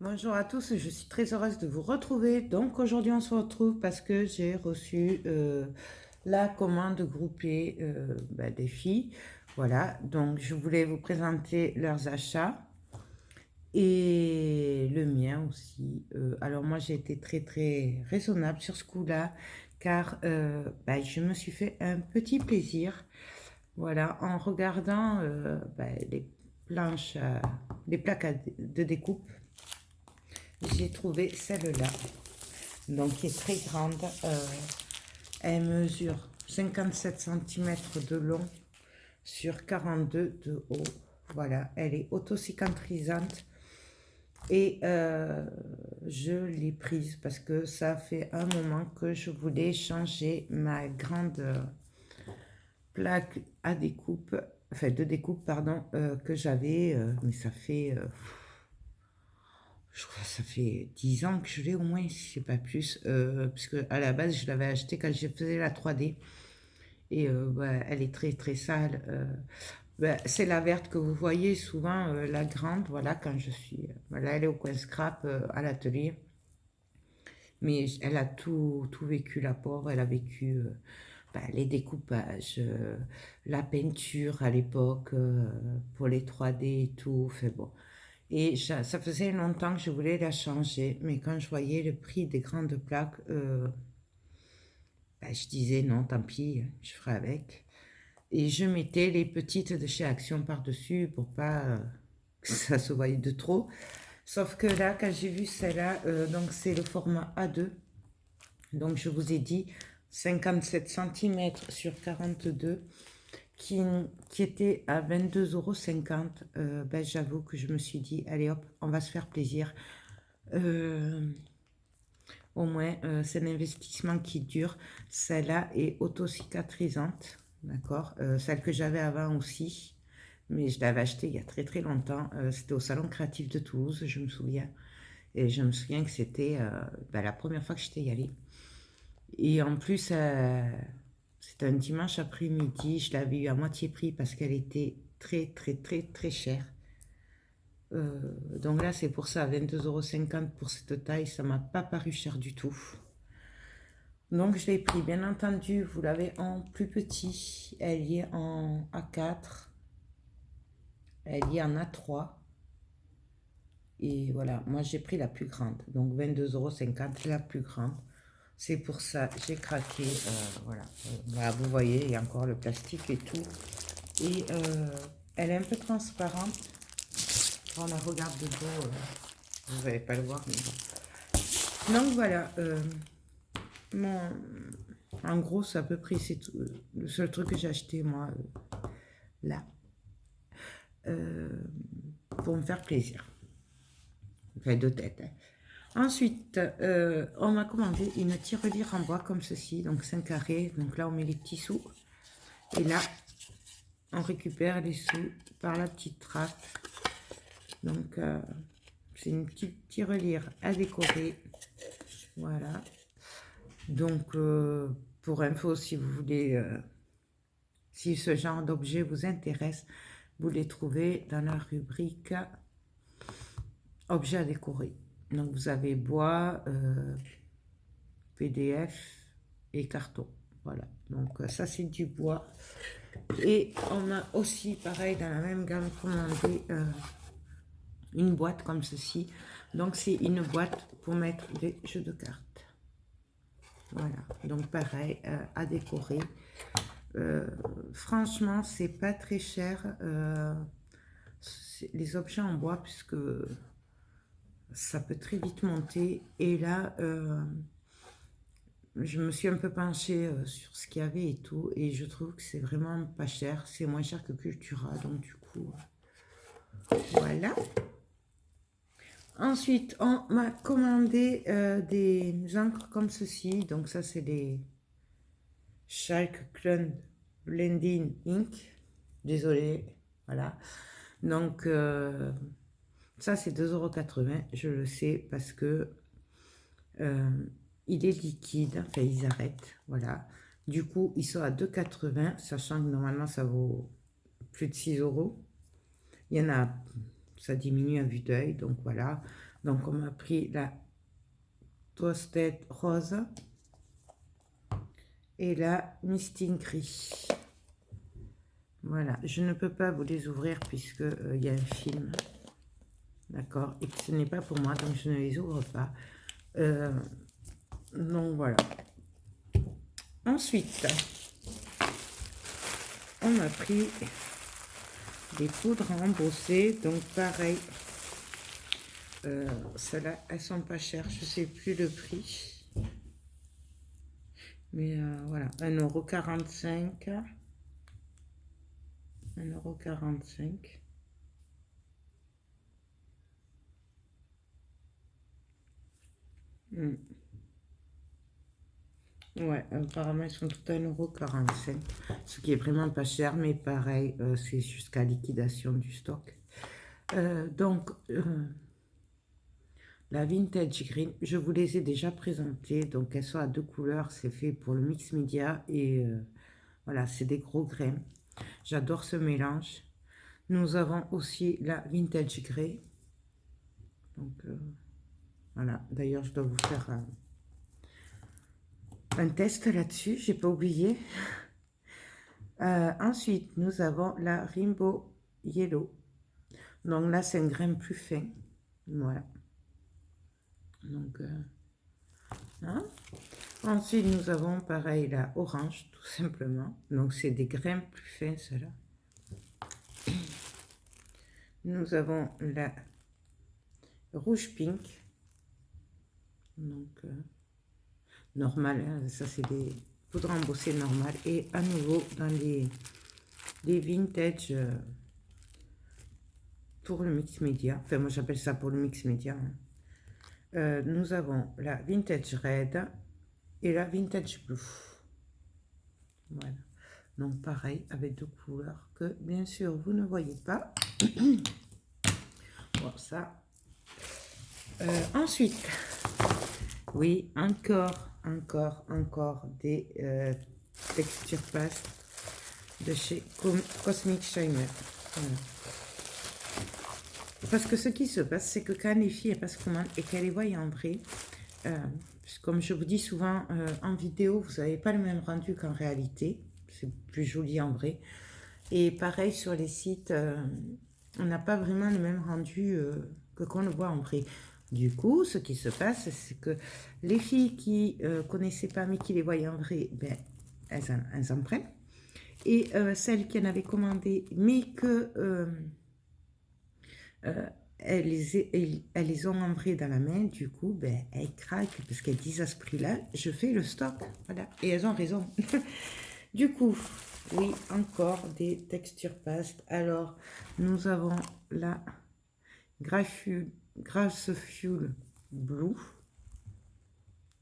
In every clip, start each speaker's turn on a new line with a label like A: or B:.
A: Bonjour à tous, je suis très heureuse de vous retrouver. Donc aujourd'hui on se retrouve parce que j'ai reçu la commande groupée des filles. Voilà, donc je voulais vous présenter leurs achats et le mien aussi. Alors moi j'ai été très très raisonnable sur ce coup-là car je me suis fait un petit plaisir. Voilà, en regardant les planches, les plaques de découpe, j'ai trouvé celle-là, donc qui est très grande. Elle mesure 57 cm de long sur 42 de haut. Voilà, elle est auto-cicatrisante et je l'ai prise parce que ça fait un moment que je voulais changer ma grande plaque à découpe, enfin de découpe, pardon, que j'avais, mais ça fait je crois que ça fait 10 ans que je l'ai au moins, si c'est pas plus. Puisque à la base, je l'avais acheté quand je faisais la 3D. Et elle est très très sale. C'est la verte que vous voyez souvent, la grande, voilà, quand je suis... voilà, elle est au coin scrap à l'atelier. Mais elle a tout vécu, la pauvre. Elle a vécu les découpages, la peinture à l'époque, pour les 3D et tout. Fait bon. Et ça faisait longtemps que je voulais la changer, mais quand je voyais le prix des grandes plaques, je disais non, tant pis, je ferai avec. Et je mettais les petites de chez Action par-dessus pour pas que ça se voie de trop. Sauf que là, quand j'ai vu celle-là, donc c'est le format A2. Donc je vous ai dit 57 cm sur 42 qui, qui était à 22,50 €. J'avoue que je me suis dit, allez hop, on va se faire plaisir. Euh, Au moins, c'est un investissement qui dure. Celle-là est auto-cicatrisante, d'accord. Celle que j'avais avant aussi, mais je l'avais achetée il y a très très longtemps. C'était au Salon Créatif de Toulouse, je me souviens. Et je me souviens que c'était la première fois que j'étais y allée. Et en plus, c'était un dimanche après-midi. Je l'avais eu à moitié prix parce qu'elle était très très très très chère. Donc là, c'est pour ça, 22,50 € pour cette taille, ça m'a pas paru cher du tout. Donc je l'ai pris, bien entendu, vous l'avez en plus petit, elle y est en A4, elle y est en A3, et voilà, moi j'ai pris la plus grande, donc 22,50 € la plus grande. C'est pour ça, j'ai craqué, voilà. Voilà, vous voyez, il y a encore le plastique et tout. Et elle est un peu transparente. Quand on la regarde de dos, vous n'allez pas le voir, mais bon. Donc voilà, mon, en gros, c'est à peu près c'est tout, le seul truc que j'ai acheté moi là euh, pour me faire plaisir. Enfin, de tête. Hein. Ensuite, on m'a commandé une tirelire en bois comme ceci, donc 5 carrés. Donc là, on met les petits sous. Et là, on récupère les sous par la petite trappe. Donc, c'est une petite tirelire à décorer. Voilà. Donc, pour info, si vous voulez, si ce genre d'objet vous intéresse, vous les trouvez dans la rubrique objets à décorer. Donc, vous avez bois, PDF et carton. Voilà. Donc, ça, c'est du bois. Et on a aussi, pareil, dans la même gamme, commandé une boîte comme ceci. Donc, c'est une boîte pour mettre des jeux de cartes. Voilà, donc pareil, à décorer. Franchement, c'est pas très cher, les objets en bois, puisque ça peut très vite monter. Et là, je me suis un peu penchée sur ce qu'il y avait et tout, et je trouve que c'est vraiment pas cher. C'est moins cher que Cultura, donc du coup, voilà. Ensuite, on m'a commandé des encres comme ceci. Donc ça, c'est des Chalk Clone Blending Ink. Désolée, voilà. Donc, ça, c'est 2,80 €. Je le sais parce que euh, il est liquide. Enfin, ils arrêtent, voilà. Du coup, ils sont à 2,80 €, sachant que normalement, ça vaut plus de 6 €. Il y en a, ça diminue à vue d'œil, donc voilà. Donc, on m'a pris la Toasted Rose et la Misting Gris. Voilà, je ne peux pas vous les ouvrir puisque il y a un film. D'accord, et que ce n'est pas pour moi, donc je ne les ouvre pas. Donc voilà. Ensuite, on m'a pris des poudres à embosser. Donc pareil, celles-là, elles sont pas chères. Je sais plus le prix. Mais voilà, 1,45 €. 1,45 €. Ouais, apparemment, ils sont tout à 1,45 €, ce qui est vraiment pas cher, mais pareil, c'est jusqu'à liquidation du stock. Donc, la Vintage Green, je vous les ai déjà présentées, donc elles sont à 2 couleurs, c'est fait pour le mix média, et voilà, c'est des gros grains. J'adore ce mélange. Nous avons aussi la Vintage Grey. Donc, voilà, d'ailleurs, je dois vous faire un test là-dessus, j'ai pas oublié. Ensuite, nous avons la Rainbow Yellow. Donc là, c'est un grain plus fin. Voilà. Donc, hein. Ensuite, nous avons pareil la orange, tout simplement. Donc, c'est des grains plus fins, ceux-là. Nous avons la rouge pink. Donc, normal, hein, ça c'est des poudres embossées normales. Et à nouveau, dans les vintage pour le mix média. Enfin, moi j'appelle ça pour le mix média. Hein. Nous avons la vintage red et la vintage blue. Voilà. Donc pareil, avec 2 couleurs que bien sûr vous ne voyez pas. Bon, ça. Ensuite, oui, encore des textures paste de chez Cosmic Shiner. Voilà. Parce que ce qui se passe, c'est que quand les filles passent commande et qu'elles les voient en vrai, comme je vous dis souvent en vidéo, vous n'avez pas le même rendu qu'en réalité. C'est plus joli en vrai. Et pareil sur les sites, on n'a pas vraiment le même rendu que qu'on le voit en vrai. Du coup, ce qui se passe, c'est que les filles qui ne connaissaient pas mais qui les voyaient en vrai, ben, elles en prennent. Et celles qui en avaient commandé mais que elles les ont en vrai dans la main, du coup, ben, elles craquent parce qu'elles disent à ce prix-là, je fais le stock. Voilà. Et elles ont raison. Du coup, oui, encore des textures paste. Alors, nous avons la Grass Fuel Blue.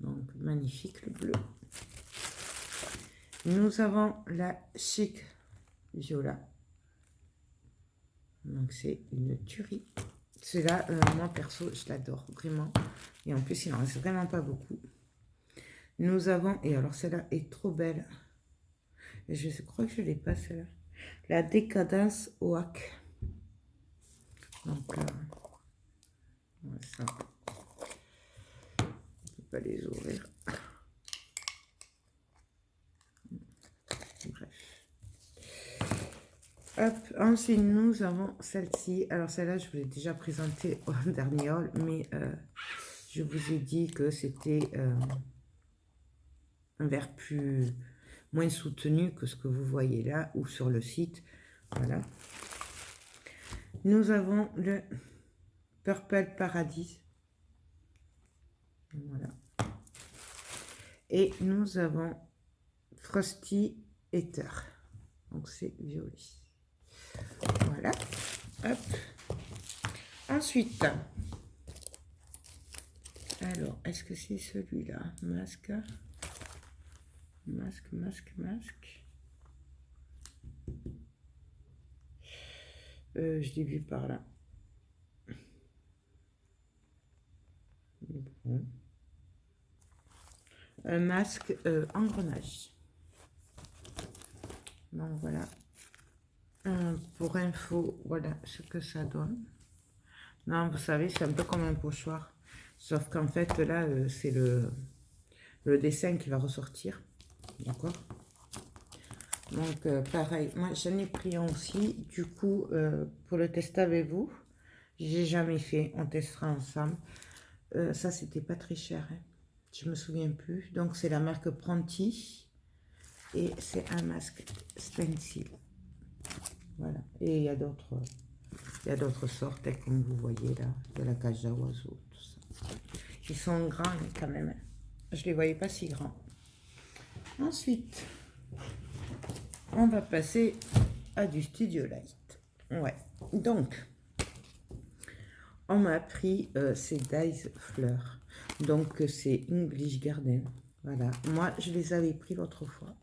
A: Donc, magnifique le bleu. Nous avons la Chic Viola. Donc, c'est une tuerie. Celle-là, moi, perso, je l'adore, vraiment. Et en plus, il n'en reste vraiment pas beaucoup. Nous avons, et alors celle-là est trop belle. Je crois que je ne l'ai pas, celle-là. La Décadence Oak. Donc, ouais, ça. On ne peut pas les ouvrir. Bref. Hop, ensuite, nous avons celle-ci. Alors, celle-là, je vous l'ai déjà présentée au dernier haul, mais je vous ai dit que c'était un verre moins soutenu que ce que vous voyez là ou sur le site. Voilà. Nous avons le Purple Paradise. Voilà. Et nous avons Frosty Ether. Donc c'est violet. Voilà. Hop. Ensuite, alors, est-ce que c'est celui-là? Masque. Je l'ai vu par là. Bon. Un masque engrenage. Donc voilà. Pour info, voilà ce que ça donne. Non, vous savez, c'est un peu comme un pochoir. Sauf qu'en fait, là, c'est le dessin qui va ressortir. D'accord? Donc, pareil, moi, j'en ai pris un aussi. Du coup, pour le tester avec vous, j'ai jamais fait. On testera ensemble. Ça, c'était pas très cher. Hein. Je me souviens plus. Donc, c'est la marque Pronti. Et c'est un masque stencil. Voilà. Et il y a d'autres sortes, hein, comme vous voyez là, de la cage à oiseaux, tout ça. Ils sont grands hein, quand même. Je les voyais pas si grands. Ensuite, on va passer à du Studio Light. Ouais. Donc, on m'a pris ces Dies Fleurs. Donc, c'est English Garden. Voilà. Moi, je les avais pris l'autre fois.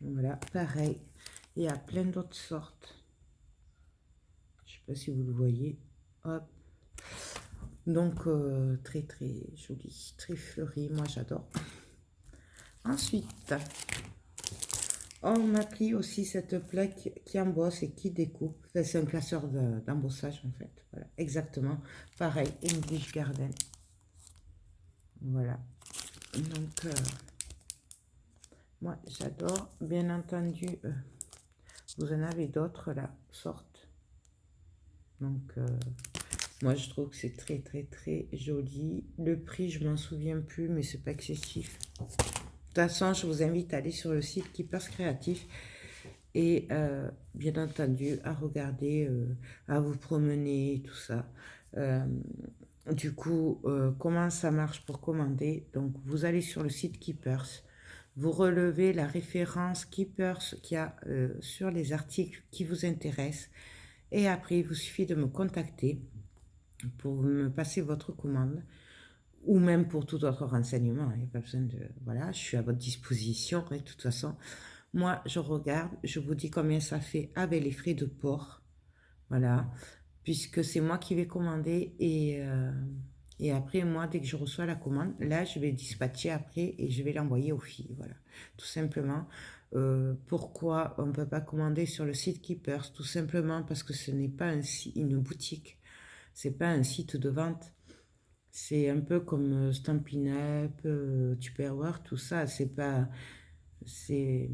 A: Voilà, pareil. Il y a plein d'autres sortes. Je sais pas si vous le voyez. Hop. Donc, très très joli, très fleuri. Moi, j'adore. Ensuite, on m'a pris aussi cette plaque qui embosse et qui découpe. Enfin, c'est un classeur d'embossage, en fait. Voilà, exactement. Pareil, English Garden. Voilà. Donc, moi, j'adore. Bien entendu, vous en avez d'autres, là, sortes. Donc, moi, je trouve que c'est très, très, très joli. Le prix, je m'en souviens plus, mais c'est pas excessif. De toute façon, je vous invite à aller sur le site Keepers Créatif et, bien entendu, à regarder, à vous promener, tout ça. Du coup, comment ça marche pour commander? Donc, vous allez sur le site Keepers. Vous relevez la référence Keepers qu'il y a sur les articles qui vous intéressent. Et après, il vous suffit de me contacter pour me passer votre commande ou même pour tout autre renseignement. Il n'y a pas besoin de... Voilà, je suis à votre disposition. Et de toute façon, moi, je regarde, je vous dis combien ça fait avec les frais de port. Voilà, puisque c'est moi qui vais commander et après, moi, dès que je reçois la commande, là, je vais dispatcher après et je vais l'envoyer aux filles. Voilà, tout simplement. Pourquoi on ne peut pas commander sur le site Keepers? Tout simplement parce que ce n'est pas une boutique. C'est pas un site de vente. C'est un peu comme Stampin' Up, Tupperware, tout ça. C'est pas... C'est...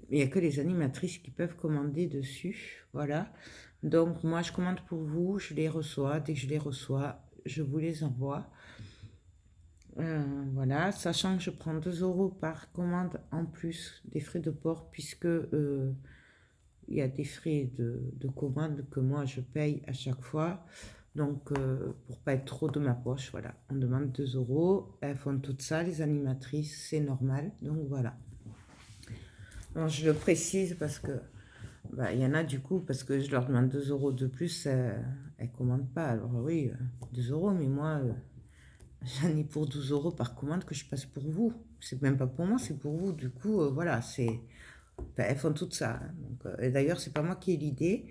A: Il n'y a que les animatrices qui peuvent commander dessus. Voilà. Donc, moi, je commande pour vous. Je les reçois. Dès que je les reçois, je vous les envoie. Voilà. Sachant que je prends 2 euros par commande en plus des frais de port, puisque il y a des frais de commande que moi, je paye à chaque fois. Donc, pour pas être trop de ma poche, voilà, on demande 2 euros. Elles font tout ça, les animatrices, c'est normal. Donc, voilà. Alors, je le précise parce que, bah, il y en a du coup, parce que je leur demande 2 euros de plus, elles ne commandent pas. Alors, oui, 2 euros, mais moi, j'en ai pour 12 euros par commande que je passe pour vous. C'est même pas pour moi, c'est pour vous. Du coup, voilà, c'est... Enfin, elles font tout ça. Hein. Donc, et d'ailleurs, c'est pas moi qui ai l'idée.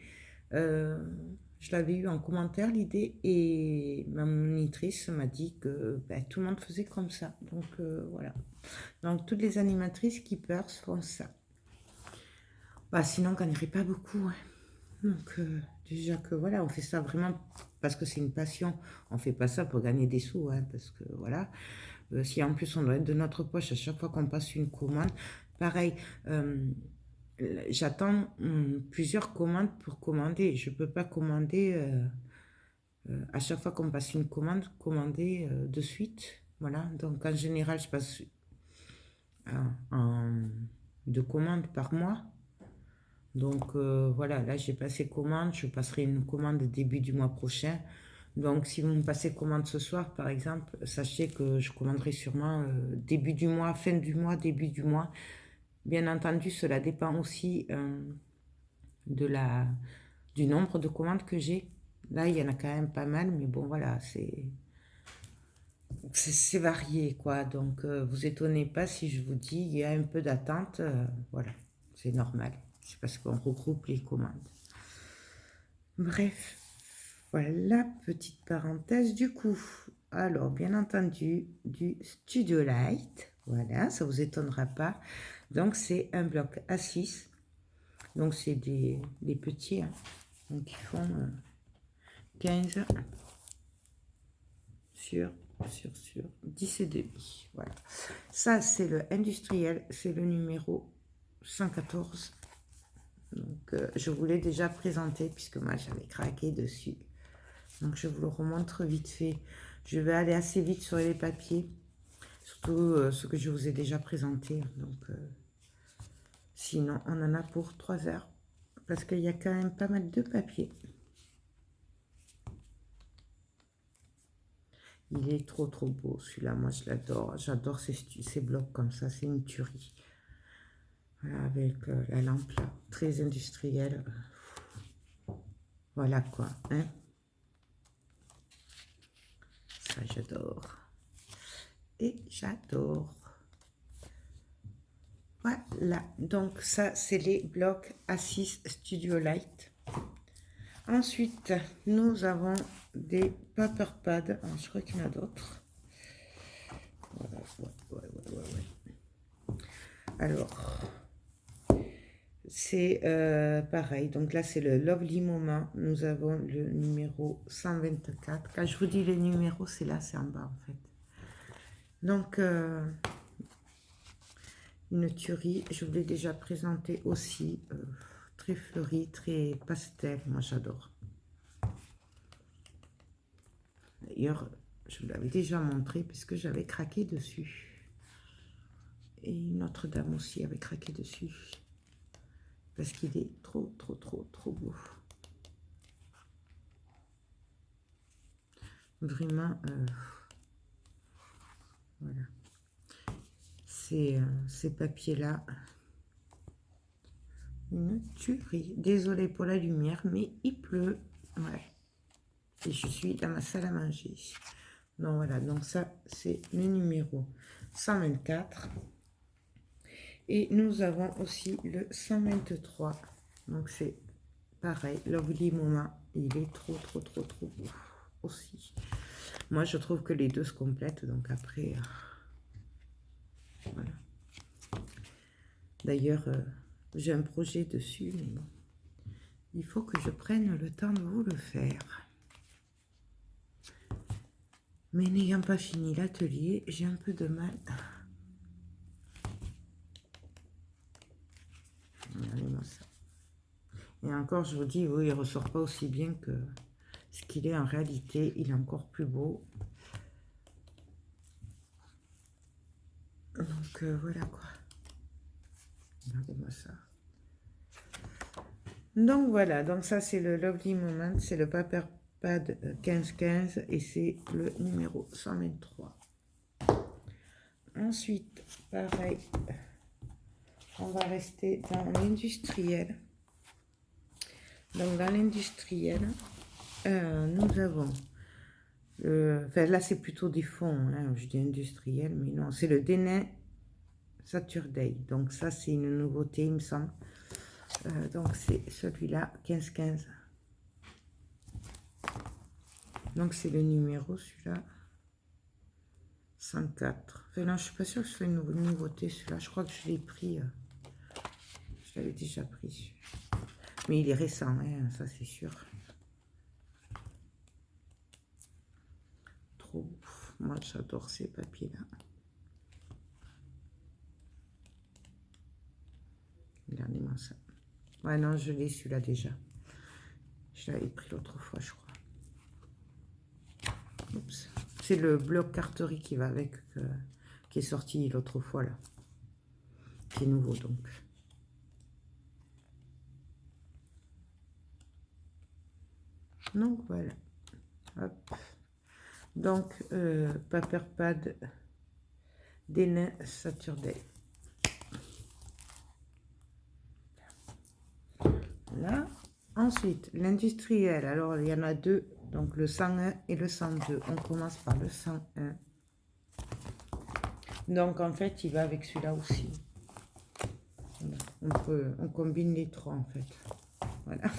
A: Je l'avais eu en commentaire l'idée et ma monitrice m'a dit que tout le monde faisait comme ça. Donc voilà. Donc toutes les animatrices qui peuvent font ça. Bah, sinon, on gagnerait pas beaucoup. Hein. Donc déjà que voilà, on fait ça vraiment parce que c'est une passion. On fait pas ça pour gagner des sous, hein, parce que voilà. Si en plus on doit être de notre poche à chaque fois qu'on passe une commande, pareil. J'attends plusieurs commandes pour commander. Je ne peux pas commander à chaque fois qu'on passe une commande, commander de suite. Voilà. Donc en général, je passe en 2 commandes par mois. Donc voilà, là j'ai passé commande. Je passerai une commande début du mois prochain. Donc si vous me passez commande ce soir, par exemple, sachez que je commanderai sûrement début du mois, fin du mois, début du mois. Bien entendu, cela dépend aussi du nombre de commandes que j'ai. Là, il y en a quand même pas mal, mais bon, voilà, c'est varié, quoi. Donc, vous étonnez pas si je vous dis il y a un peu d'attente. Voilà, c'est normal. C'est parce qu'on regroupe les commandes. Bref, voilà, petite parenthèse du coup. Alors, bien entendu, du Studio Light. Voilà, ça vous étonnera pas. Donc, c'est un bloc A6. Donc, c'est des petits, hein. Donc, ils font 15 sur 10 et demi. Voilà. Ça, c'est le industriel. C'est le numéro 114. Donc, je vous l'ai déjà présenté puisque moi, j'avais craqué dessus. Donc, je vous le remontre vite fait. Je vais aller assez vite sur les papiers. Surtout ce que je vous ai déjà présenté. Donc, sinon, on en a pour 3 heures. Parce qu'il y a quand même pas mal de papiers. Il est trop beau celui-là. Moi, je l'adore. J'adore ces blocs comme ça. C'est une tuerie. Voilà, avec la lampe là. Très industrielle. Voilà quoi. Hein? Ça, j'adore. Et j'adore. Voilà, donc ça, c'est les blocs A6 Studio Light. Ensuite, nous avons des paper pads. Ah, je crois qu'il y en a d'autres. Voilà, ouais. Alors, c'est pareil. Donc là, c'est le Lovely Moment. Nous avons le numéro 124. Quand je vous dis les numéros, c'est là, c'est en bas en fait. Donc, une tuerie, je vous l'ai déjà présenté aussi, très fleuri, très pastel, moi j'adore. D'ailleurs, je vous l'avais déjà montré puisque j'avais craqué dessus. Et notre dame aussi avait craqué dessus. Parce qu'il est trop beau. Vraiment, voilà. Ces papiers-là, une tuerie. Désolée pour la lumière, mais il pleut. Ouais. Et je suis dans ma salle à manger. Donc voilà, donc ça, c'est le numéro 124. Et nous avons aussi le 123. Donc c'est pareil, Lovely Moment. Il est trop beau aussi. Moi, je trouve que les deux se complètent. Donc après, voilà. D'ailleurs, j'ai un projet dessus, mais bon. Il faut que je prenne le temps de vous le faire. Mais n'ayant pas fini l'atelier, j'ai un peu de mal. Regardez-moi ça. Et encore, je vous dis, oui, il ne ressort pas aussi bien que ce qu'il est en réalité. Il est encore plus beau. Donc, voilà quoi. Regardez-moi ça. Donc, voilà. Donc, ça, c'est le Lovely Moment. C'est le Paper Pad 1515 et c'est le numéro 123. Ensuite, pareil, on va rester dans l'industriel. Donc, dans l'industriel, nous avons, enfin là c'est plutôt des fonds, hein, je dis industriel, mais non, c'est le Denain Saturday. Donc ça c'est une nouveauté, il me semble. Donc c'est celui-là, 1515. Donc c'est le numéro, celui-là, 104. Enfin non, je suis pas sûre que ce soit une nouveauté, celui-là. Je crois que je l'ai pris, je l'avais déjà pris. Mais il est récent, hein, ça c'est sûr. Trop beau. Moi j'adore ces papiers-là. Regardez-moi ça. Ouais, non, je l'ai celui-là déjà. Je l'avais pris l'autre fois, je crois. Oups. C'est le bloc carterie qui va avec, qui est sorti l'autre fois, là. Qui est nouveau, donc. Donc, voilà. Hop. Donc, Paper Pad Denain Saturday. Là. Ensuite, l'industriel. Alors, il y en a deux. Donc, le 101 et le 102. On commence par le 101. Donc, en fait, il va avec celui-là aussi. On combine les trois, en fait. Voilà.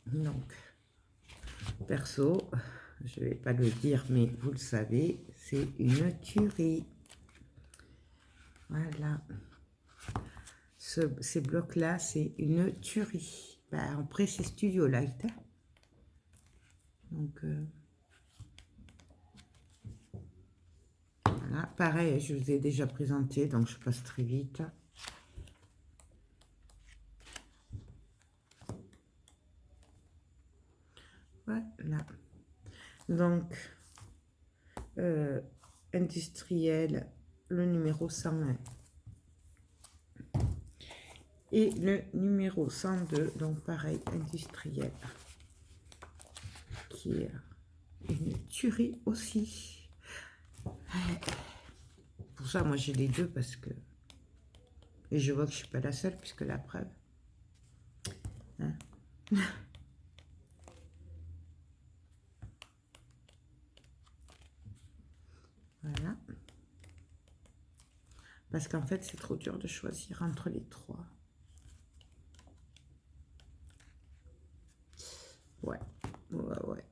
A: Donc, perso, je vais pas le dire, mais vous le savez, c'est une tuerie. Voilà. Ces blocs-là, c'est une tuerie. Ben, après, c'est Studio Light. Hein. Donc, voilà. Pareil, je vous ai déjà présenté, donc je passe très vite. Voilà. Donc, industriel, le numéro 101. Et le numéro 102, donc pareil, industriel, qui est une tuerie aussi. Pour ça, moi j'ai les deux parce que... Et je vois que je suis pas la seule, puisque la preuve... Hein. Voilà. Parce qu'en fait, c'est trop dur de choisir entre les trois. Ouais, ouais.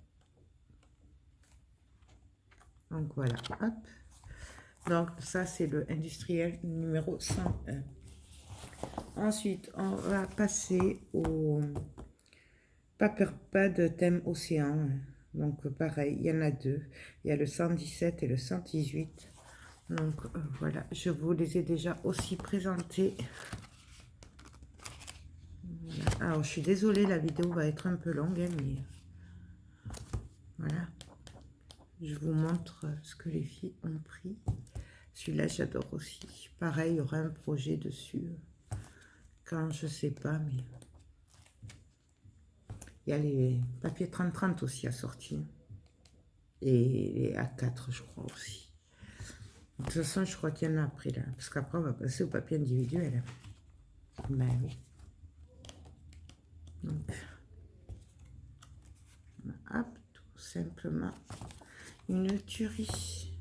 A: Donc voilà, hop. Donc ça, c'est le industriel numéro 101. Ensuite, on va passer au Paper Pad thème océan. Donc pareil, il y en a deux. Il y a le 117 et le 118. Donc voilà, je vous les ai déjà aussi présentés. Voilà. Alors je suis désolée, la vidéo va être un peu longue, hein, mais voilà. Je vous montre ce que les filles ont pris. Celui-là, j'adore aussi. Pareil, il y aura un projet dessus. Quand je sais pas, mais... Il y a les papiers 30-30 aussi à sortir. Et les A4, je crois aussi. De toute façon, je crois qu'il y en a après là. Parce qu'après, on va passer au papier individuel. Ben oui. Donc, hop, tout simplement. Une tuerie.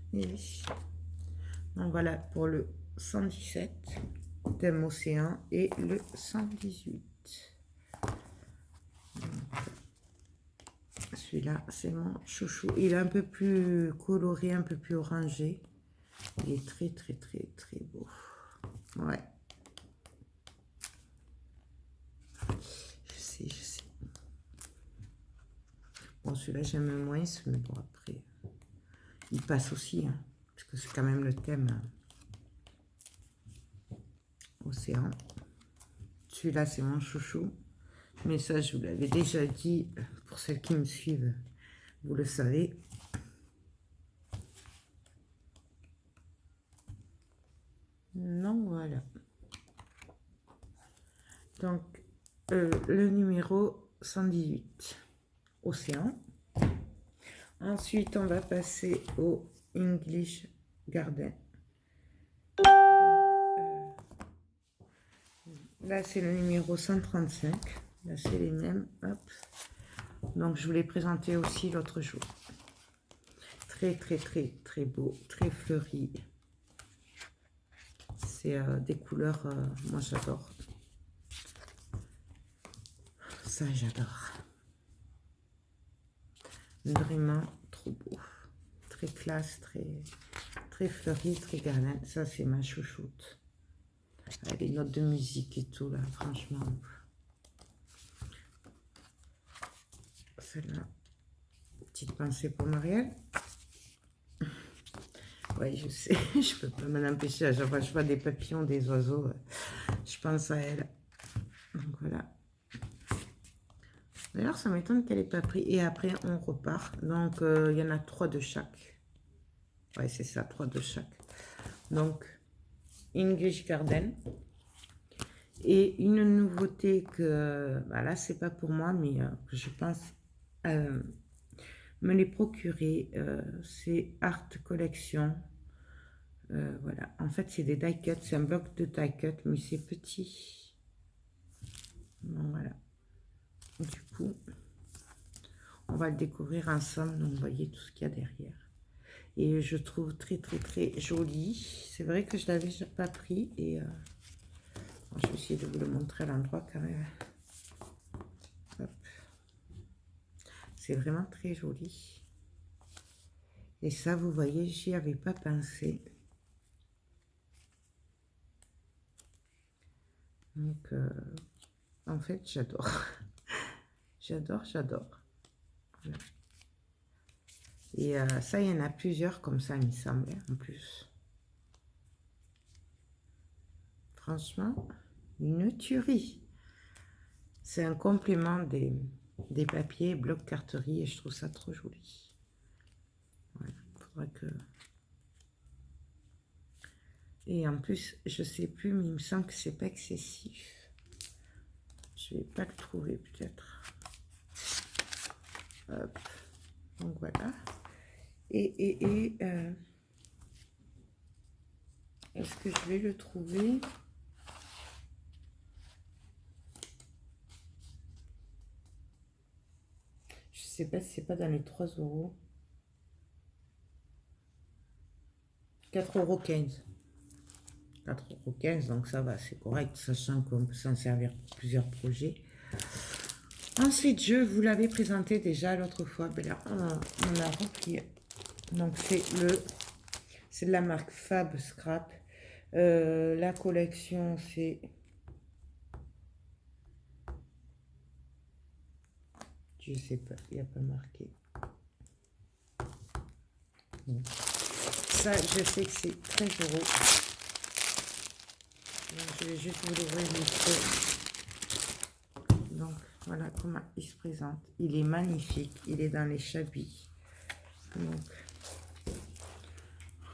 A: Donc voilà pour le 117, thème océan, et le 118. Celui-là, c'est mon chouchou. Il est un peu plus coloré, un peu plus orangé. Il est très, très, très, très beau. Ouais. Je sais. Bon, celui-là, j'aime moins, mais bon, après, il passe aussi, hein, parce que c'est quand même le thème océan. Celui-là, c'est mon chouchou. Mais ça, je vous l'avais déjà dit, pour celles qui me suivent, vous le savez. Donc, voilà. Donc, le numéro 118, océan. Ensuite, on va passer au English Garden. Là, c'est le numéro 135. Là, c'est les mêmes. Hop. Donc, je vous l'ai présenté aussi l'autre jour. Très, très, très, très beau. Très fleuri. C'est des couleurs, moi, j'adore. Ça, j'adore. Vraiment trop beau. Très classe, très fleuri, très garden. Ça, c'est ma chouchoute. Avec les notes de musique et tout, là, franchement. Celle-là. Petite pensée pour Marielle. Oui, je sais, je peux pas m'en empêcher. À chaque fois que je vois des papillons, des oiseaux, je pense à elle. Donc voilà. D'ailleurs, ça m'étonne qu'elle n'ait pas pris. Et après, on repart. Donc, il y en a 3 de chaque. Ouais, c'est ça, 3 de chaque. Donc, English Garden. Et une nouveauté que, bah là, c'est pas pour moi, mais que je pense me les procurer, c'est Art Collection. Voilà, en fait, c'est des die cuts, c'est un bloc de die cut, mais c'est petit. Bon, voilà. Du coup, on va le découvrir ensemble, donc vous voyez tout ce qu'il y a derrière. Et je trouve très, très, très joli. C'est vrai que je l'avais pas pris, et je vais essayer de vous le montrer à l'endroit quand même. C'est vraiment très joli. Et ça, vous voyez, j'y avais pas pensé. Donc, en fait, j'adore. J'adore. Voilà. Et ça, il y en a plusieurs comme ça, il me semble, en plus. Franchement, une tuerie. C'est un complément des papiers bloc carterie et je trouve ça trop joli. Voilà, faudra que... Et en plus, je sais plus, mais il me semble que c'est pas excessif. Je vais pas le trouver peut-être. Hop. Donc voilà. Est-ce que je vais le trouver? Je sais pas si c'est pas dans les 3 euros. 4,15 €. 4,15 €, donc ça va, c'est correct, sachant qu'on peut s'en servir pour plusieurs projets. Ensuite, je vous l'avais présenté déjà l'autre fois, mais là, on a repris. Donc, c'est de la marque Fab Scrap. La collection, c'est... Je sais pas, il n'y a pas marqué. Bon. Ça, je sais que c'est 13 €. Donc, je vais juste vous l'ouvrir vite fait. Donc, voilà comment il se présente. Il est magnifique. Il est dans les chabis. Donc,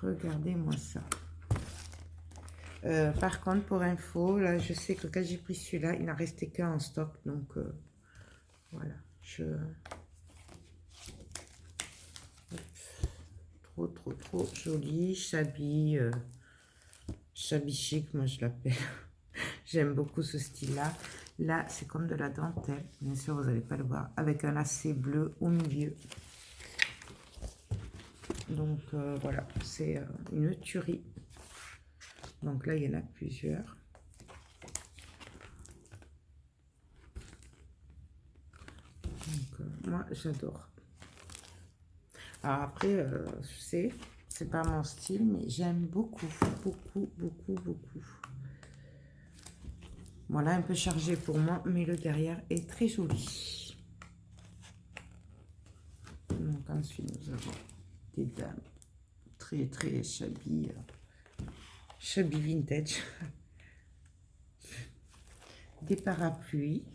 A: regardez-moi ça. Par contre, pour info, là, je sais que quand j'ai pris celui-là, il n'en restait qu'un en stock. Donc, voilà. Trop joli. Chabis, chabis chic, moi je l'appelle. J'aime beaucoup ce style-là. Là, c'est comme de la dentelle. Bien sûr, vous n'allez pas le voir. Avec un lacet bleu au milieu. Donc, voilà. C'est une tuerie. Donc là, il y en a plusieurs. Donc, moi, j'adore. Alors après, je sais, c'est pas mon style, mais j'aime beaucoup. Voilà, un peu chargé pour moi, mais le derrière est très joli. Donc ensuite, nous avons des dames très shabby, shabby vintage. Des parapluies.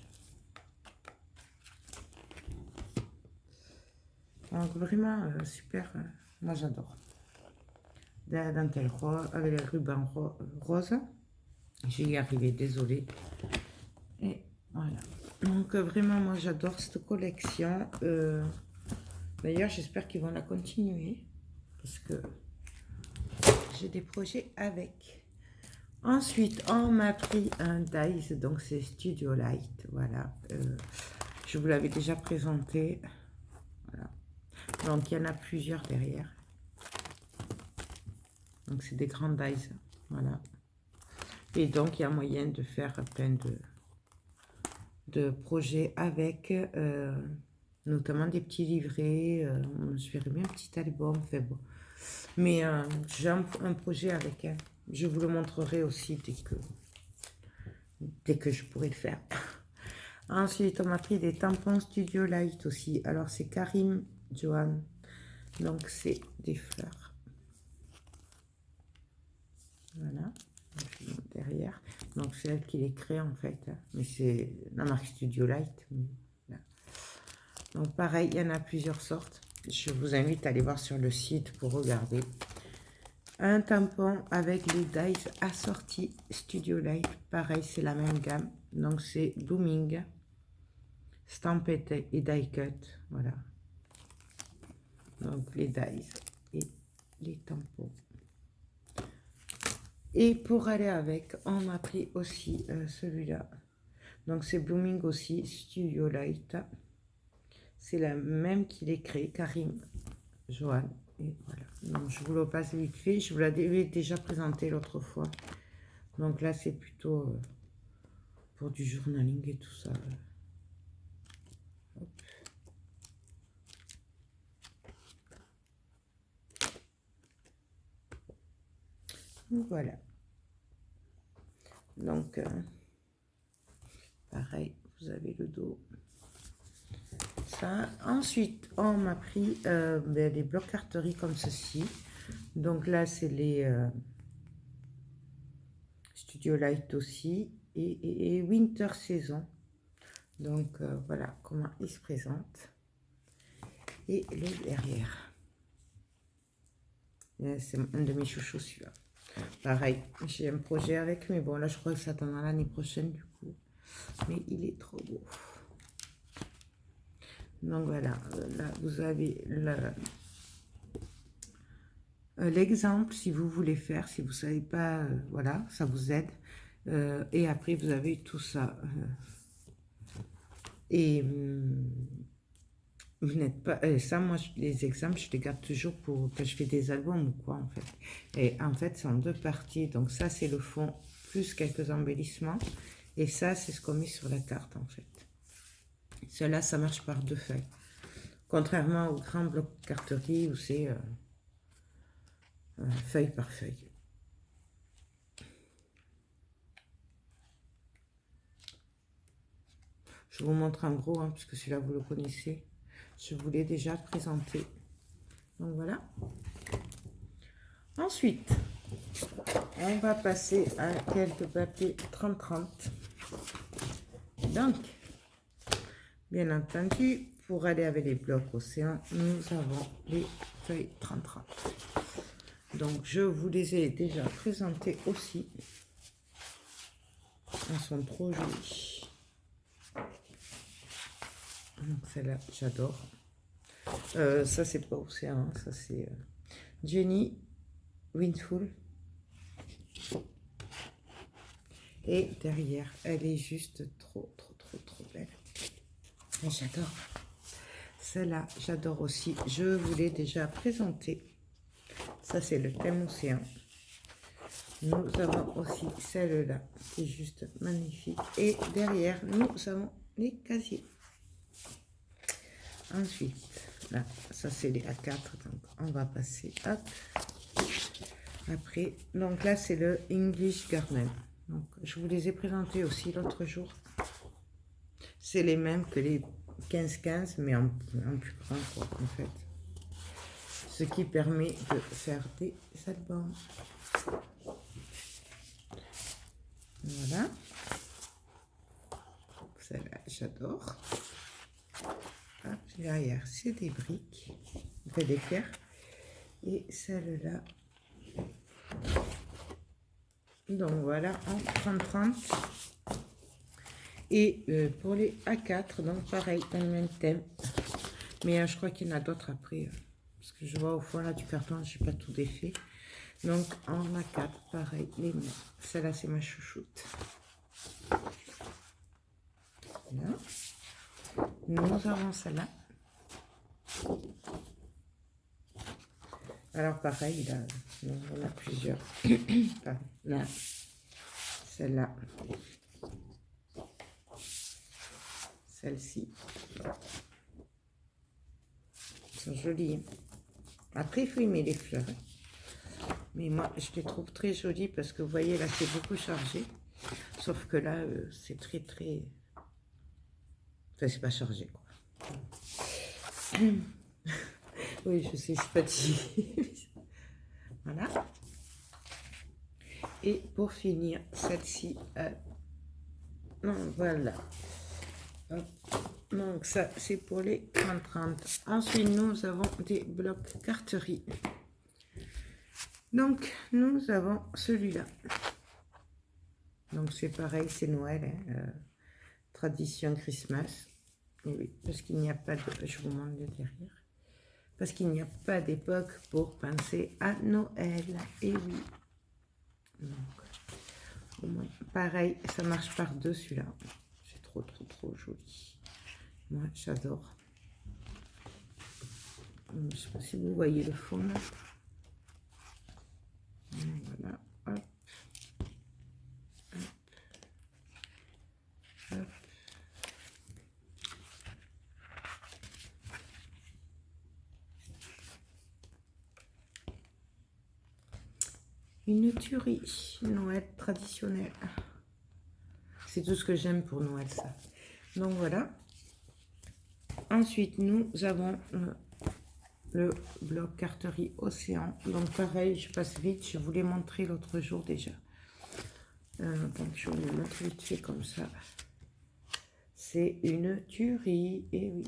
A: Donc vraiment super, moi j'adore. De la dentelle rose, avec les rubans rose. Je vais y arriver, désolée. Et voilà. Donc vraiment, moi j'adore cette collection. D'ailleurs, j'espère qu'ils vont la continuer. Parce que j'ai des projets avec. Ensuite, on m'a pris un dice, donc c'est Studio Light. Voilà. Je vous l'avais déjà présenté. Voilà. Donc, il y en a plusieurs derrière. Donc, c'est des grands dice. Voilà. Et donc, il y a moyen de faire plein de projets avec, notamment des petits livrets. Je verrais bien un petit album. Fait bon. Mais j'ai un projet avec elle. Je vous le montrerai aussi dès que je pourrai le faire. Ensuite, on m'a pris des tampons Studio Light aussi. Alors, c'est Karim Johan. Donc, c'est des fleurs. Voilà. Derrière. Donc, c'est elle qui les crée en fait. Mais c'est la marque Studio Light. Voilà. Donc, pareil, il y en a plusieurs sortes. Je vous invite à aller voir sur le site pour regarder. Un tampon avec les dies assortis Studio Light. Pareil, c'est la même gamme. Donc, c'est Blooming, Stampede et Die Cut. Voilà. Donc, les dies et les tampons. Et pour aller avec, on m'a pris aussi celui-là. Donc, c'est Blooming aussi, Studio Light. C'est la même qui les crée, Karim Johan. Et voilà. Donc, je vous le passe vite fait. Je vous l'avais déjà présenté l'autre fois. Donc là, c'est plutôt pour du journaling et tout ça. Hop. Voilà. Donc, pareil, vous avez le dos. Ça. Ensuite, on m'a pris des blocs carterie comme ceci. Donc là, c'est les Studio Light aussi et Winter Saison. Donc voilà comment il se présente. Et le derrière. C'est un de mes chouchous celui-là. Pareil, j'ai un projet avec, mais bon là je crois que ça attendra l'année prochaine du coup. Mais il est trop beau. Donc voilà, là vous avez l'exemple si vous voulez faire, si vous ne savez pas, voilà, ça vous aide. Et après vous avez tout ça. Et vous n'êtes pas... ça, moi, les exemples, je les garde toujours pour quand je fais des albums ou quoi, en fait. Et en fait, c'est en deux parties. Donc ça, c'est le fond, plus quelques embellissements. Et ça, c'est ce qu'on met sur la carte, en fait. Cela, ça marche par deux feuilles. Contrairement au grand bloc carterie où c'est feuille par feuille. Je vous montre en gros, hein, puisque celui-là, vous le connaissez. Je vous l'ai déjà présenté. Donc voilà. Ensuite, on va passer à quelques papiers 30-30. Donc, bien entendu, pour aller avec les blocs océan, nous avons les feuilles 30-30. Donc, je vous les ai déjà présentées aussi. Elles sont trop jolies. Donc, celle-là, j'adore. Ça, c'est pas océan, ça, c'est Jenny Windful. Et derrière, elle est juste trop belle. J'adore. Celle-là, j'adore aussi. Je vous l'ai déjà présentée. Ça, c'est le thème océan. Nous avons aussi celle-là, qui est juste magnifique. Et derrière, nous avons les casiers. Ensuite, là, ça, c'est les A4. Donc, on va passer. Hop. Après, donc là, c'est le English Garden. Donc, je vous les ai présentés aussi l'autre jour. C'est les mêmes que les 15-15, mais en plus grand, quoi, en fait. Ce qui permet de faire des albums. Voilà. Celle-là, j'adore. Derrière, c'est des briques, enfin des pierres. Et celle-là. Donc voilà, en 30-30. Et pour les A4, donc pareil, dans le même thème. Mais je crois qu'il y en a d'autres après. Parce que je vois au fond là du carton, je n'ai pas tout défait. Donc en A4, pareil, les mêmes. Celle-là, c'est ma chouchoute. Voilà. Nous avons celle-là. Alors pareil, là, on a plusieurs. Là, celle-là. Celle-ci. Elles sont jolies. Après, il faut aimer les fleurs. Mais moi, je les trouve très jolies parce que vous voyez, là, c'est beaucoup chargé. Sauf que là, c'est très... Enfin, c'est pas chargé, quoi. Oui, je sais, je suis fatiguée. Voilà. Et pour finir, celle-ci... non, voilà. Hop. Donc, ça, c'est pour les 30-30. Ensuite, nous avons des blocs carterie. Donc, nous avons celui-là. Donc, c'est pareil, c'est Noël. Hein, tradition Christmas. Et oui, parce qu'il n'y a pas de... Je vous montre le derrière. Parce qu'il n'y a pas d'époque pour penser à Noël. Et oui. Donc, au moins, pareil, ça marche par deux, celui-là. C'est trop joli. Moi, j'adore. Je ne sais pas si vous voyez le fond, là. Voilà. Hop. Hop. Hop. Une tuerie Noël traditionnelle. C'est tout ce que j'aime pour Noël, ça. Donc voilà. Ensuite, nous avons le bloc carterie Océan. Donc pareil, je passe vite. Je vous l'ai montré l'autre jour déjà. Donc je vous le montre vite fait comme ça. C'est une tuerie. Et oui.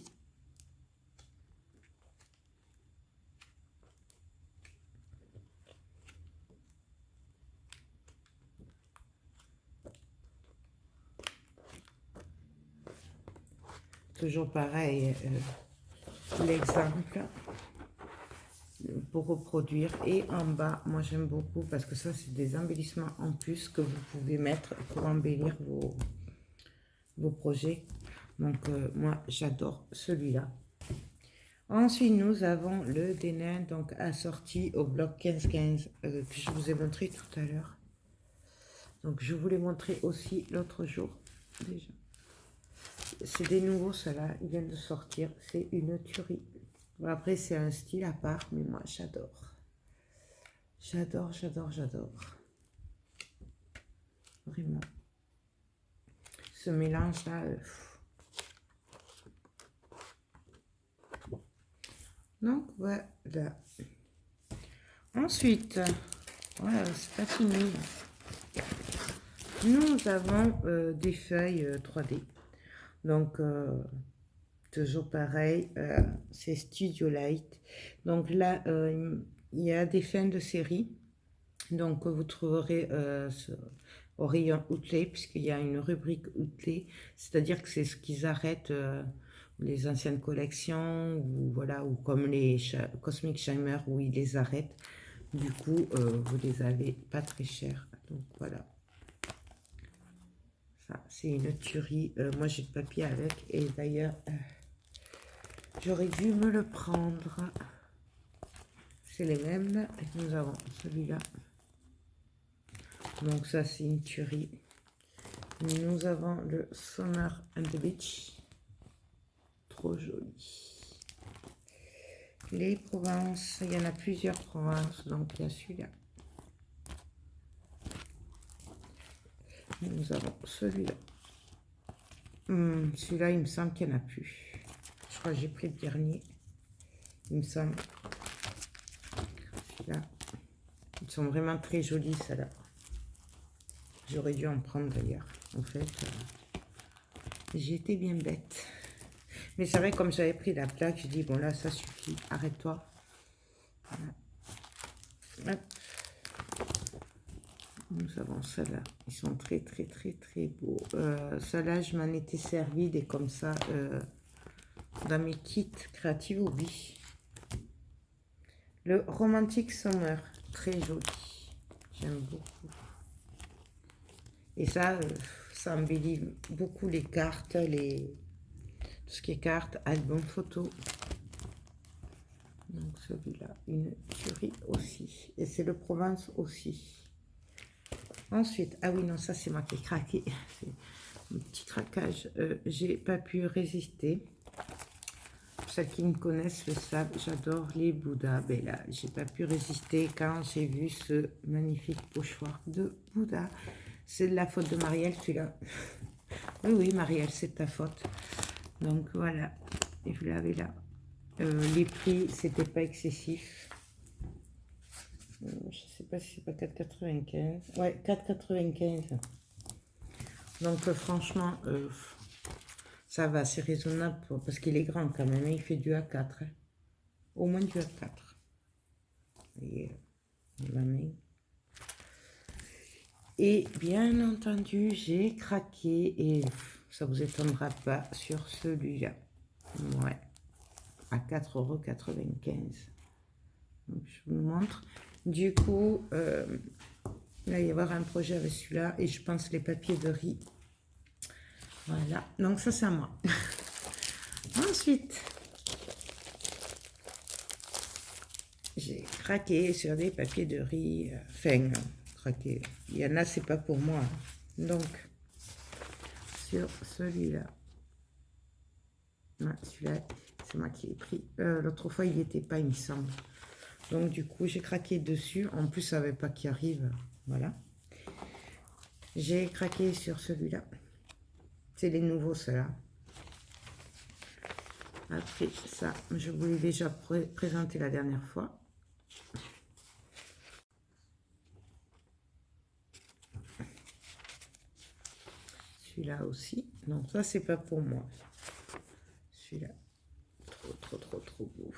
A: Toujours pareil, l'exemple pour reproduire. Et en bas, moi j'aime beaucoup parce que ça c'est des embellissements en plus que vous pouvez mettre pour embellir vos projets. Donc moi j'adore celui-là. Ensuite nous avons le Denain, donc assorti au bloc 15-15 que je vous ai montré tout à l'heure. Donc je vous l'ai montré aussi l'autre jour déjà. C'est des nouveaux, ceux-là, ils viennent de sortir. C'est une tuerie. Bon, après, c'est un style à part, mais moi, j'adore. J'adore, j'adore, j'adore. Vraiment. Ce mélange-là. Donc, voilà. Ensuite, voilà, c'est pas fini. Nous avons des feuilles 3D. Donc, toujours pareil, c'est Studio Light. Donc là, il y a des fins de série. Donc vous trouverez au rayon Outlay, puisqu'il y a une rubrique Outlay. C'est-à-dire que c'est ce qu'ils arrêtent les anciennes collections, ou voilà, ou comme les Cosmic Shimmer, où ils les arrêtent. Du coup, vous les avez pas très cher. Donc voilà. Ça, c'est une tuerie. Moi, j'ai le papier avec. Et d'ailleurs, j'aurais dû me le prendre. C'est les mêmes. Et nous avons celui-là. Donc ça, c'est une tuerie. Nous avons le Summer and the Beach. Trop joli. Les Provences. Il y en a plusieurs Provences. Donc il y a celui-là. Nous avons celui-là. Celui-là, il me semble qu'il n'y en a plus. Je crois que j'ai pris le dernier. Il me semble. Celui-là. Ils sont vraiment très jolis, ceux-là. J'aurais dû en prendre d'ailleurs. En fait, j'étais bien bête. Mais c'est vrai, comme j'avais pris la plaque, j'ai dit, bon là, ça suffit. Arrête-toi. Voilà. Nous avons ceux-là. Ils sont très, très, très, très beaux. Ceux-là, je m'en étais servi des comme ça dans mes kits Creative Hobby. Le Romantic Summer. Très joli. J'aime beaucoup. Et ça, ça embellit beaucoup les cartes, tout ce qui est cartes, albums, photos. Donc celui-là, une tuerie aussi. Et c'est le Provence aussi. Ensuite, ah oui, non, ça c'est moi qui ai craqué. C'est un petit craquage. J'ai pas pu résister. Pour celles qui me connaissent le savent, j'adore les Bouddhas. Ben là, j'ai pas pu résister quand j'ai vu ce magnifique pochoir de Bouddha. C'est de la faute de Marielle, celui-là. Oui, oui, Marielle, c'est ta faute. Donc voilà, et vous l'avez là. Les prix, c'était pas excessif. Je sais pas si c'est pas 4,95. Ouais, 4,95. Donc franchement, ça va, c'est raisonnable parce qu'il est grand quand même. Il fait du A4. Hein. Au moins du A4. Et la main. Et bien entendu, j'ai craqué et ça vous étonnera pas sur celui-là. Ouais, à 4,95 €. Donc, je vous le montre. Du coup, là, il va y avoir un projet avec celui-là et je pense les papiers de riz. Voilà, donc ça, c'est à moi. Ensuite, j'ai craqué sur des papiers de riz. Enfin, craqué. Il y en a, c'est pas pour moi. Donc, sur celui-là. Celui-là, c'est moi qui l'ai pris. L'autre fois, il n'y était pas, il me semble. Donc, du coup, j'ai craqué dessus. En plus, ça ne savait pas qui arrive. Voilà. J'ai craqué sur celui-là. C'est les nouveaux, ceux-là. Après ça, je vous l'ai déjà présenté la dernière fois. Celui-là aussi. Non, ça, c'est pas pour moi. Celui-là, trop beau.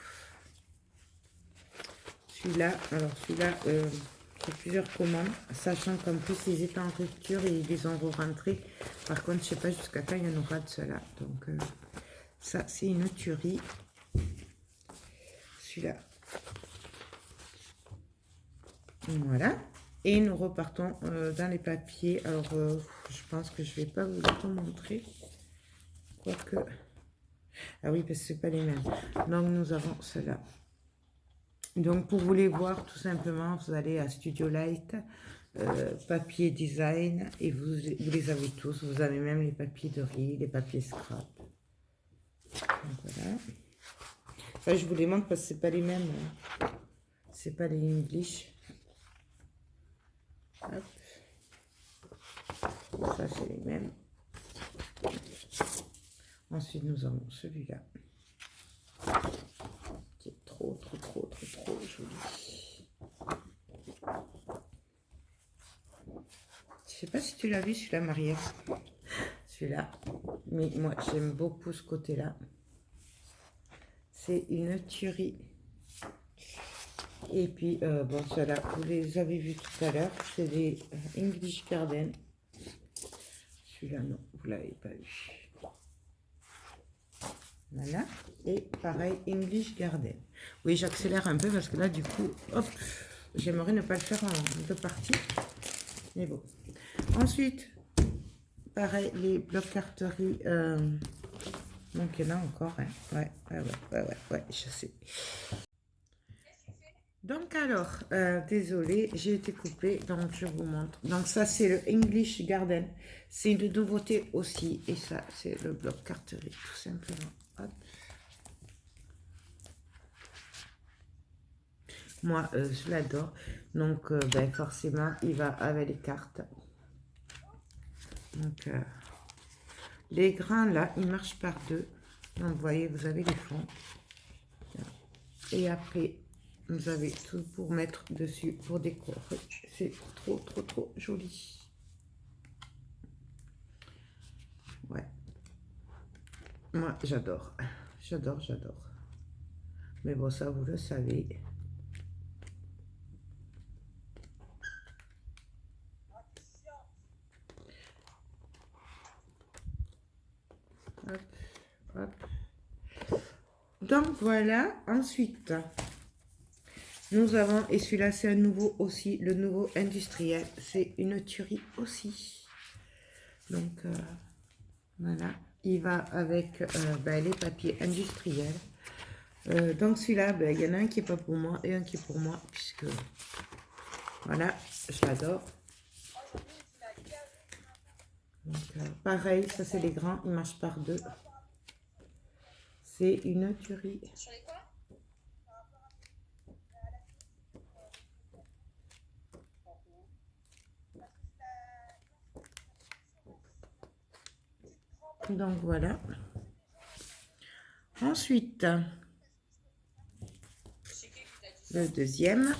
A: Celui-là, alors celui-là, j'ai plusieurs commandes, sachant qu'en plus, ils étaient en rupture et ils les ont rentrés. Par contre, je sais pas jusqu'à quand il y en aura de cela. Donc, ça, c'est une tuerie. Celui-là. Voilà. Et nous repartons dans les papiers. Alors, je pense que je vais pas vous tout montrer. Quoique... Ah oui, parce que c'est pas les mêmes. Donc, nous avons cela. Donc, pour vous les voir, tout simplement, vous allez à Studio Light, papier design, et vous les avez tous. Vous avez même les papiers de riz, les papiers scrap. Donc, voilà. Ça, je vous les montre parce que c'est pas les mêmes. Hein. C'est pas les English. Hop. Ça, c'est les mêmes. Ensuite, nous avons celui-là. Qui est trop joli. Je sais pas si tu l'as vu, celui-là, Marie. Celui-là. Mais moi, j'aime beaucoup ce côté-là. C'est une tuerie. Et puis, bon, ceux-là, vous les avez vus tout à l'heure. C'est des English Garden. Celui-là, non, vous l'avez pas vu. Voilà. Et pareil, English Garden. Oui, j'accélère un peu parce que là, du coup, hop, j'aimerais ne pas le faire en deux parties. Mais bon. Ensuite, pareil, les blocs carterie. Donc, il y en a encore. Hein. Ouais, je sais. Donc alors, désolé, j'ai été coupée, donc je vous montre. Donc ça, c'est le English Garden. C'est une nouveauté aussi. Et ça, c'est le bloc carterie, tout simplement. Hop. Moi, je l'adore. Donc, ben, forcément, il va avec les cartes. Donc, les grains, là, ils marchent par deux. Donc, vous voyez, vous avez les fonds. Et après... Vous avez tout pour mettre dessus, pour décorer. C'est trop joli. Ouais. Moi, j'adore. J'adore. Mais bon, ça, vous le savez. Hop. Donc, voilà. Ensuite... Nous avons, et celui-là c'est un nouveau aussi, le nouveau industriel, c'est une tuerie aussi. Donc voilà, il va avec ben, les papiers industriels. Donc celui-là, ben, il y en a un qui n'est pas pour moi et un qui est pour moi, puisque voilà, je l'adore. Pareil, ça c'est les grands, ils marchent par deux. C'est une tuerie. Donc voilà. Ensuite, le deuxième.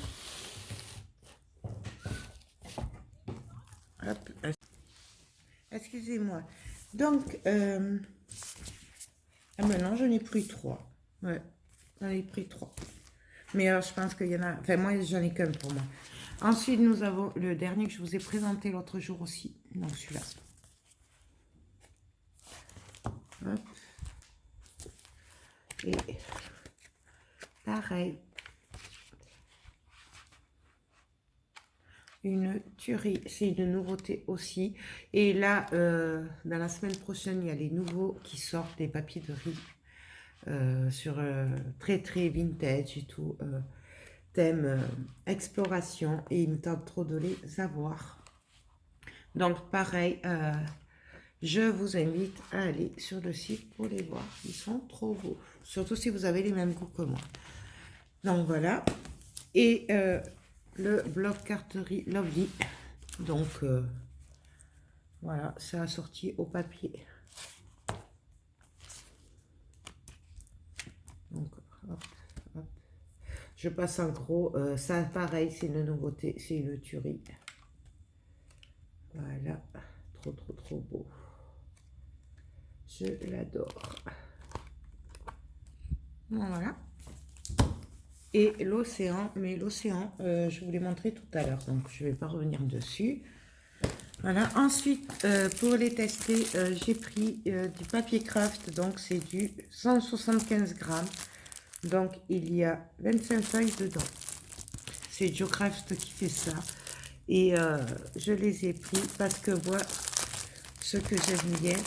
A: Hop. Excusez-moi. Donc, ah maintenant, j'en ai pris 3. Ouais, j'en ai pris 3. Mais alors, je pense qu'il y en a... Enfin, moi, j'en ai qu'un pour moi. Ensuite, nous avons le dernier que je vous ai présenté l'autre jour aussi. Donc, celui-là. Hop. Et pareil. Une tuerie. C'est une nouveauté aussi. Et là, dans la semaine prochaine, il y a les nouveaux qui sortent, des papiers de riz. Sur très vintage et tout. Thème exploration. Et il me tente trop de les avoir. Donc, pareil... je vous invite à aller sur le site pour les voir. Ils sont trop beaux. Surtout si vous avez les mêmes goûts que moi. Donc voilà. Et le bloc carterie Lovely. Donc voilà, ça a sorti au papier. Je passe en gros. Ça, pareil, c'est une nouveauté. C'est une tuerie. Voilà. Trop, trop, trop beau. Je l'adore. Voilà. Et l'océan, mais l'océan, je vous l'ai montré tout à l'heure, donc je ne vais pas revenir dessus. Voilà, ensuite, pour les tester, j'ai pris du papier craft, donc c'est du 175 grammes. Donc, il y a 25 feuilles dedans. C'est Geocraft qui fait ça. Et je les ai pris parce que moi, ce que j'aime bien,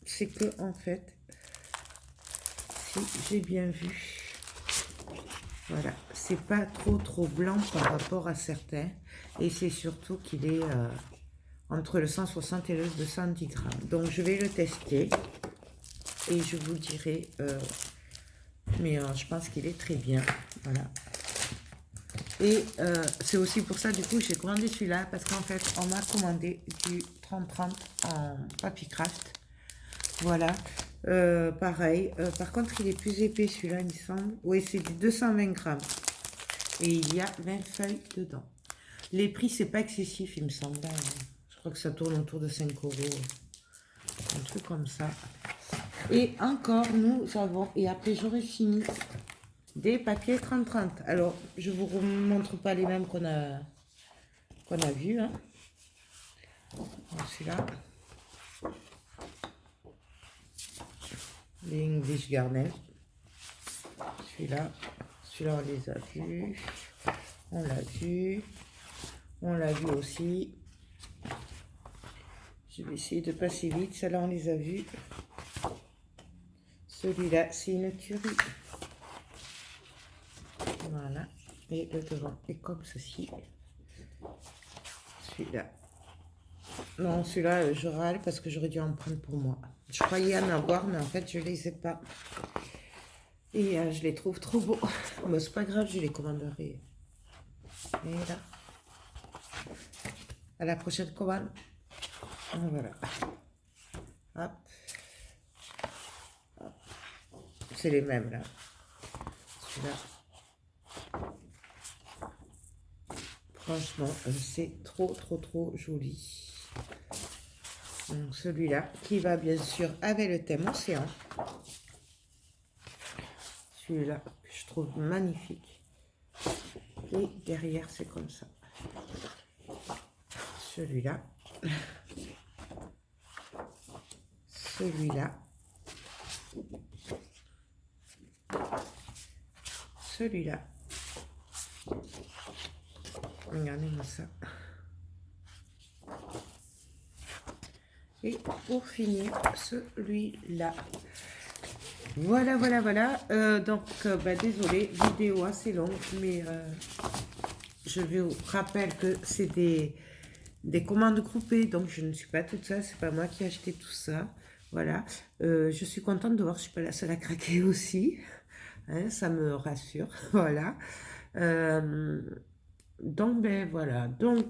A: c'est que, en fait, si j'ai bien vu, voilà, c'est pas trop blanc par rapport à certains. Et c'est surtout qu'il est entre le 160 et le 210 grammes. Donc, je vais le tester et je vous dirai. Mais je pense qu'il est très bien. Voilà. Et c'est aussi pour ça, du coup, j'ai commandé celui-là. Parce qu'en fait, on m'a commandé du 30-30 en papier craft. Voilà. Pareil. Par contre, il est plus épais, celui-là, il me semble. Oui, c'est du 220 grammes. Et il y a 20 feuilles dedans. Les prix, c'est pas excessif, il me semble. Je crois que ça tourne autour de 5 euros. Un truc comme ça. Et encore, nous avons, et après j'aurai fini, des papiers 30-30. Alors, je vous montre pas les mêmes qu'on a vus. Hein. Celui-là. Les English Garnet. Celui-là. Celui-là, on les a vus. On l'a vu. On l'a vu aussi. Je vais essayer de passer vite. Celle-là, on les a vus. Celui-là, c'est une tuerie. Voilà. Et le devant est comme ceci. Celui-là. Non, celui-là, je râle parce que j'aurais dû en prendre pour moi. Je croyais en avoir, mais en fait, je ne les ai pas. Et je les trouve trop beaux. Mais c'est pas grave, je les commanderai. Et là. À la prochaine commande. Voilà. Hop. Hop. C'est les mêmes, là. Celui-là. Franchement, c'est trop joli. Donc celui-là, qui va bien sûr avec le thème océan. Celui-là, que je trouve magnifique. Et derrière, c'est comme ça. Celui-là. Celui-là. Celui-là. Regardez-moi ça. Et pour finir, celui-là. Voilà. Donc, désolé, vidéo assez longue, mais je vous rappelle que c'est des commandes groupées, donc je ne suis pas toute seule, c'est pas moi qui ai acheté tout ça. Voilà, je suis contente de voir que je suis pas la seule à craquer aussi. Hein, ça me rassure, voilà. Donc, voilà. Donc,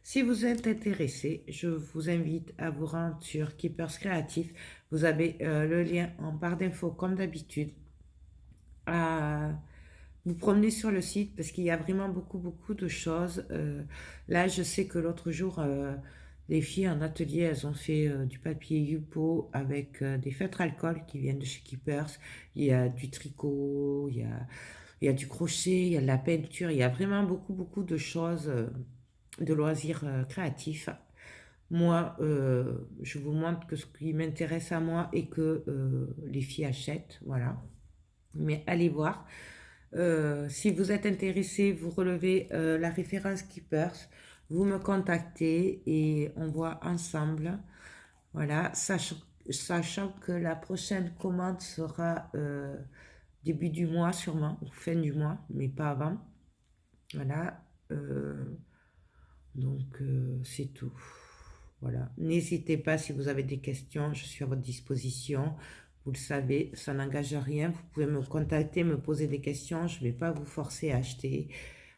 A: si vous êtes intéressé, je vous invite à vous rendre sur Keepers Créatif. Vous avez le lien en barre d'infos comme d'habitude. À vous promener sur le site parce qu'il y a vraiment beaucoup de choses. Là, je sais que l'autre jour, les filles en atelier, elles ont fait du papier Yupo avec des feutres alcool qui viennent de chez Keepers. Il y a du tricot, il y a du crochet, il y a de la peinture. Il y a vraiment beaucoup de choses, de loisirs créatifs. Moi, je vous montre que ce qui m'intéresse à moi et que les filles achètent, voilà. Mais allez voir. Si vous êtes intéressé, vous relevez la référence Keepers, vous me contactez et on voit ensemble. Voilà, sachant que la prochaine commande sera début du mois sûrement, ou fin du mois, mais pas avant. Voilà. Donc, c'est tout. Voilà. N'hésitez pas si vous avez des questions, je suis à votre disposition. Vous le savez, ça n'engage à rien. Vous pouvez me contacter, me poser des questions. Je ne vais pas vous forcer à acheter.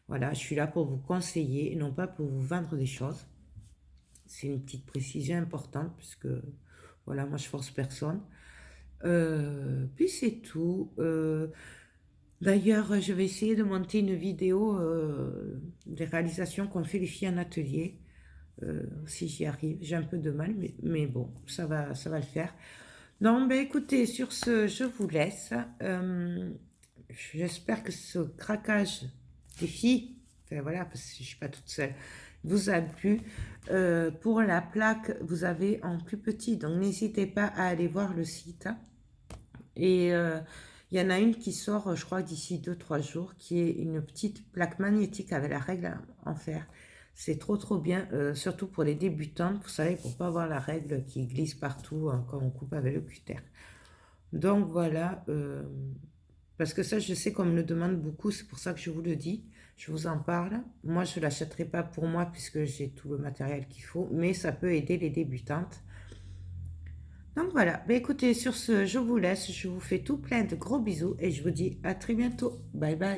A: Voilà, je suis là pour vous conseiller et non pas pour vous vendre des choses. C'est une petite précision importante puisque, voilà, moi je force personne. Puis c'est tout. D'ailleurs, je vais essayer de monter une vidéo des réalisations qu'ont fait les filles en atelier, si j'y arrive. J'ai un peu de mal, mais bon, ça va le faire. Non, ben écoutez, sur ce, je vous laisse. J'espère que ce craquage des filles, enfin voilà, parce que je ne suis pas toute seule, vous a plu. Pour la plaque, vous avez en plus petit, donc n'hésitez pas à aller voir le site. Et il y en a une qui sort, je crois, d'ici 2 3 jours, qui est une petite plaque magnétique avec la règle en fer. C'est trop trop bien, surtout pour les débutantes, vous savez, pour pas avoir la règle qui glisse partout quand on coupe avec le cutter. Donc voilà, parce que ça, je sais qu'on me le demande beaucoup, c'est pour ça que je vous le dis, je vous en parle. Moi, je ne l'achèterai pas pour moi puisque j'ai tout le matériel qu'il faut, mais ça peut aider les débutantes. Donc voilà, bah écoutez, sur ce, je vous laisse, je vous fais tout plein de gros bisous et je vous dis à très bientôt. Bye bye.